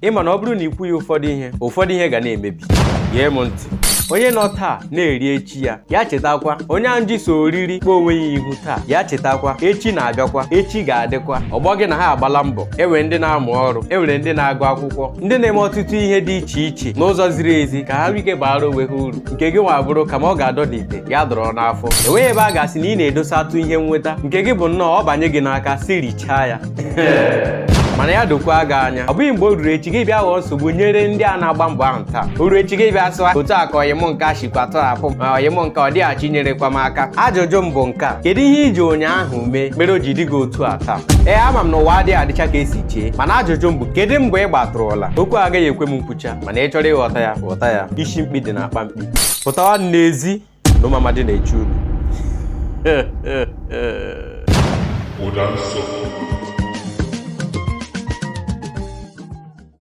ịma na ọ bụrụ na ikwu ya ụfọdụ ihe ga na-emebi. Gee m ntị. Onye nọ taa na-eri echi ya chetakwa. Onye ahụ ji so oriri kpọọ onwe ya ihu taa ya chetakwa. Echi na-abịakwa, echi ga-adịkwa. Ọgbọ gị na ha agbala mbọ. Enwere ndị na-amụ ọrụ, enwere ndị na-agụ akwụkwọ, ndị na-eme ọtụtụ ihe dị iche iche n'ụzọ ziri ezi ka ha ike bara onwe ha uru. Nke gị nwa bụrụ ka ma ọ ga-adọ n'ite ya dọrọ n'afọ. Enweghị ebe a ga-asị na ị na-edosa atụ ihe nweta. Nke gị bụ nnọọ ọ banye gị n'aka si richaa ya. Mana ya dokwa gị anya. Ọ bụghị mgbe o ruru echi gị bịa ghọọ nsogbu nyere ndị a na-agba mbọ ahụ taa. O ruru echi gị bịa sịwa otu a ka ọyịm nke shikwa tọrapụ ma ọyịm nke ọ dịghachi nyerekwa m aka. Ajụjụ m bụ nke a, kedu ihe iji ụnyaahụ mee mere o ji dị gị otu a taa? Ama m na ụwa adịghị adịcha ka esi chee, mana ajụjụ m bụ kedu mgbe ị gbatụrụla? Okwu agaghị ekwe m nkwucha, mana ị chọrọ ịghọta ya ghọta ya. Isi mkpi dị na-akpa mkpi. Pụtawa n'ezi na ụmụamadị na-eche unu.